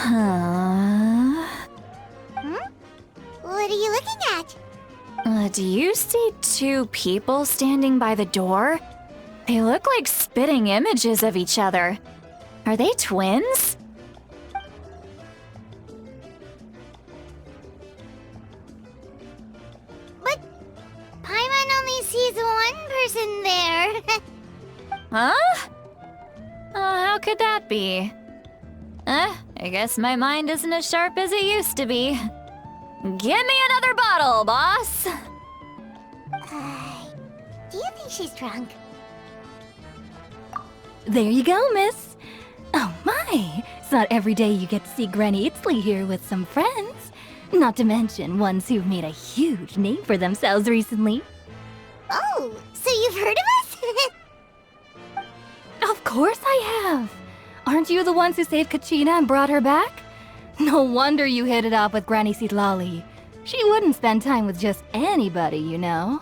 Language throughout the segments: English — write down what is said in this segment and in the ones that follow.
Huh? What are you looking at? Do you see two people standing by the door? They look like spitting images of each other. Are they twins? But Paimon only sees one person there. Huh? How could that be? I guess my mind isn't as sharp as it used to be. Give me another bottle, boss! Do you think she's drunk? There you go, miss. Oh my, it's not every day you get to see Granny Citlali here with some friends. Not to mention ones who've made a huge name for themselves recently. Oh, so you've heard of us? Of course I have. Aren't you the ones who saved Kachina and brought her back? No wonder you hit it off with Granny Citlali. She wouldn't spend time with just anybody, you know.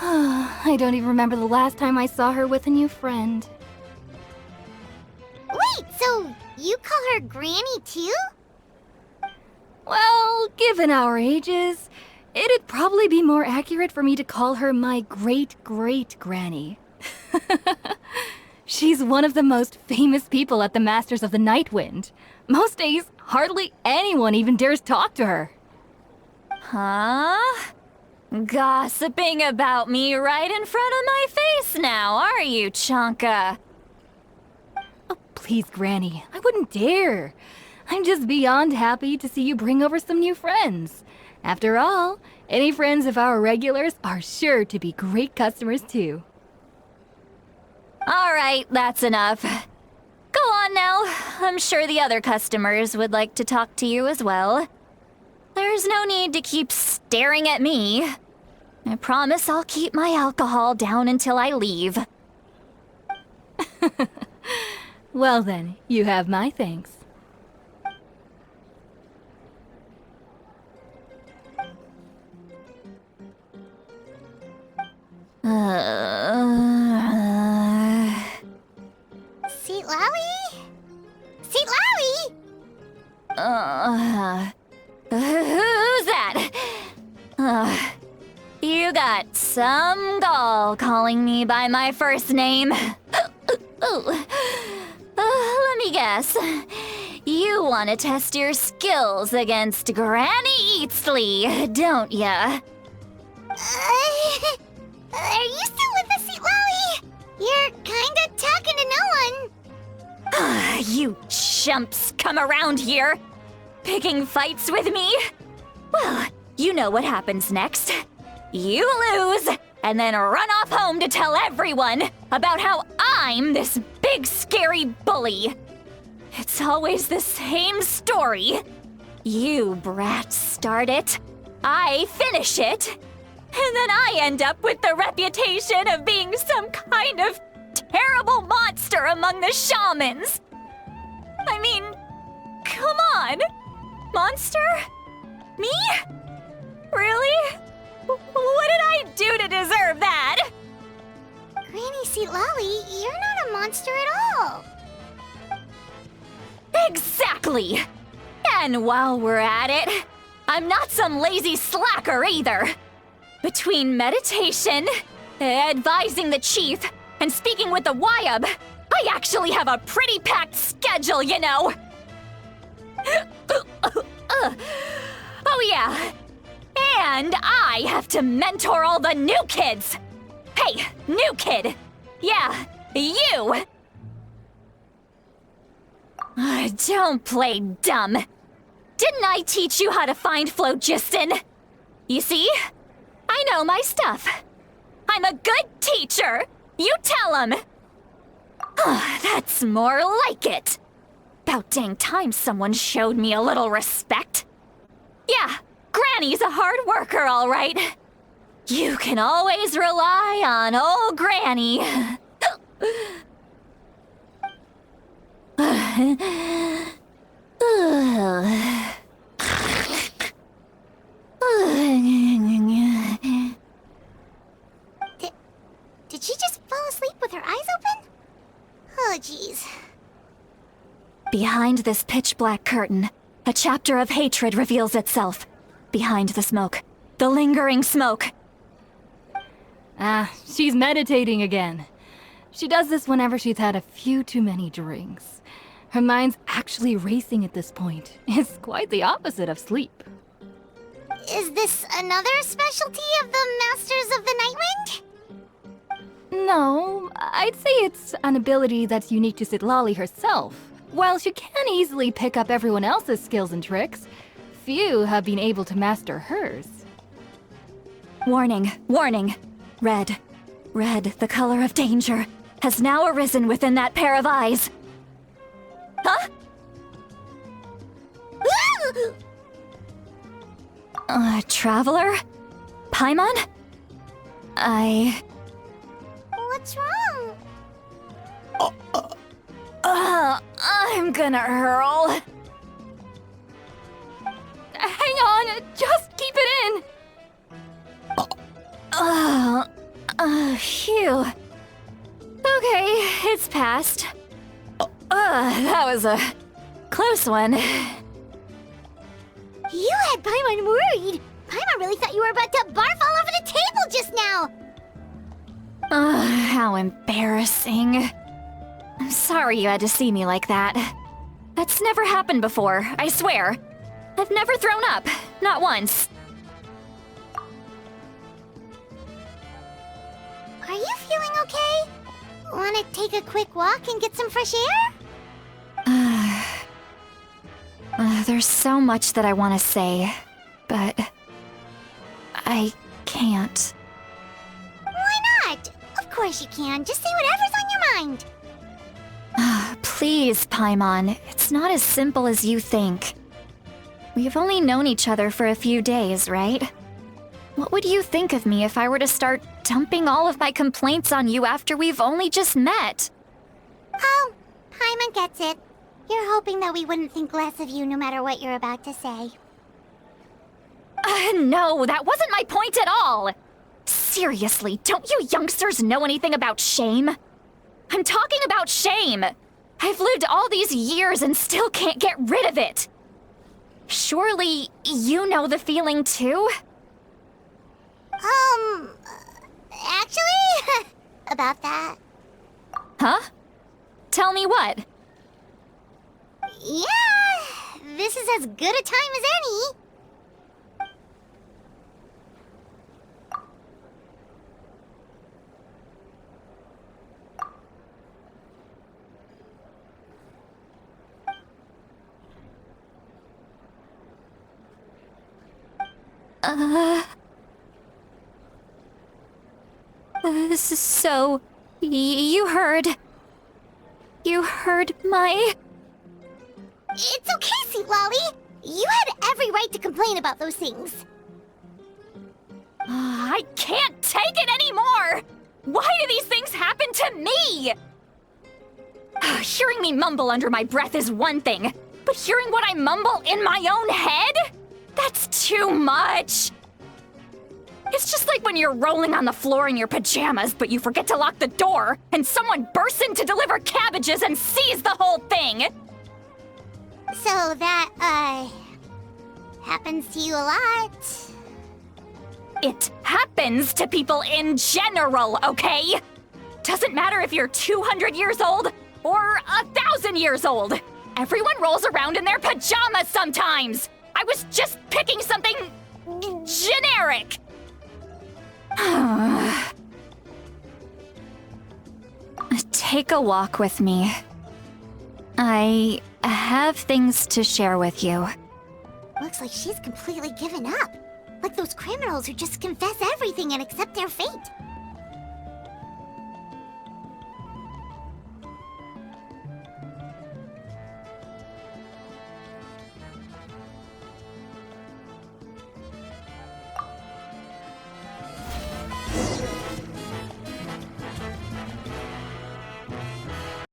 I don't even remember the last time I saw her with a new friend. Wait, so you call her Granny too? Well, given our ages, it'd probably be more accurate for me to call her my great-great-granny. She's one of the most famous people at the Masters of the Nightwind. Most days, hardly anyone even dares talk to her. Huh? Gossiping about me right in front of my face now, are you, Chonka? Oh, please, Granny, I wouldn't dare. I'm just beyond happy to see you bring over some new friends. After all, any friends of our regulars are sure to be great customers too. All right, that's enough. Go on now. I'm sure the other customers would like to talk to you as well. There's no need to keep staring at me. I promise I'll keep my alcohol down until I leave. Well then, you have my thanks. Citlali? Citlali? Who's that? You got some gall calling me by my first name. Let me guess. You want to test your skills against Granny Citlali, don't ya? Are you still with us, Citlali? You're kinda talking to no one. You chumps come around here, picking fights with me? Well, you know what happens next. You lose, and then run off home to tell everyone about how I'm this big scary bully. It's always the same story. You brats start it, I finish it, and then I end up with the reputation of being some kind of terrible monster among the shamans. I mean, come on. Monster? Me? Really? What did I do to deserve that? Granny Citlali, you're not a monster at all. Exactly! And while we're at it, I'm not some lazy slacker either. Between meditation, advising the chief, and speaking with the Wyab, I actually have a pretty packed schedule, you know! Oh yeah, and I have to mentor all the new kids! Hey, new kid! Yeah, you! Don't play dumb. Didn't I teach you how to find phlogiston? You see? I know my stuff. I'm a good teacher. You tell him. That's more like it. About dang time someone showed me a little respect. Yeah, Granny's a hard worker, all right. You can always rely on old Granny. Did she just fall asleep with her eyes open? Oh, jeez. Behind this pitch-black curtain, a chapter of hatred reveals itself. Behind the smoke. The lingering smoke. Ah, she's meditating again. She does this whenever she's had a few too many drinks. Her mind's actually racing at this point. It's quite the opposite of sleep. Is this another specialty of the Masters of the Nightwind? No, I'd say it's an ability that's unique to Citlali herself. While she can easily pick up everyone else's skills and tricks, few have been able to master hers. Warning, warning. Red. Red, the color of danger, has now arisen within that pair of eyes. Huh? Traveler? Paimon? What's wrong? I'm gonna hurl. Hang on, just keep it in! Phew. Okay, it's passed. That was a close one. You had Paimon worried. Paimon really thought you were about to barf all over the table just now. How embarrassing. I'm sorry you had to see me like that. That's never happened before, I swear. I've never thrown up, not once. Are you feeling okay? Want to take a quick walk and get some fresh air? There's so much that I want to say, but I can't. Why not? Of course you can. Just say whatever's on your mind. Please, Paimon, it's not as simple as you think. We've only known each other for a few days, right? What would you think of me if I were to start dumping all of my complaints on you after we've only just met? Oh, Paimon gets it. You're hoping that we wouldn't think less of you no matter what you're about to say. No, that wasn't my point at all! Seriously, don't you youngsters know anything about shame? I'm talking about shame! I've lived all these years and still can't get rid of it! Surely, you know the feeling too? Actually, about that. Huh? Tell me what? Yeah, this is as good a time as any. So, you heard my... It's okay, Citlali. You had every right to complain about those things. I can't take it anymore! Why do these things happen to me? Hearing me mumble under my breath is one thing, but hearing what I mumble in my own head? That's too much! It's just like when you're rolling on the floor in your pajamas, but you forget to lock the door, and someone bursts in to deliver cabbages and sees the whole thing! So that, happens to you a lot. It happens to people in general, okay? Doesn't matter if you're 200 years old or 1,000 years old. Everyone rolls around in their pajamas sometimes. I was just picking something generic. Take a walk with me. I have things to share with you. Looks like she's completely given up. Like those criminals who just confess everything and accept their fate.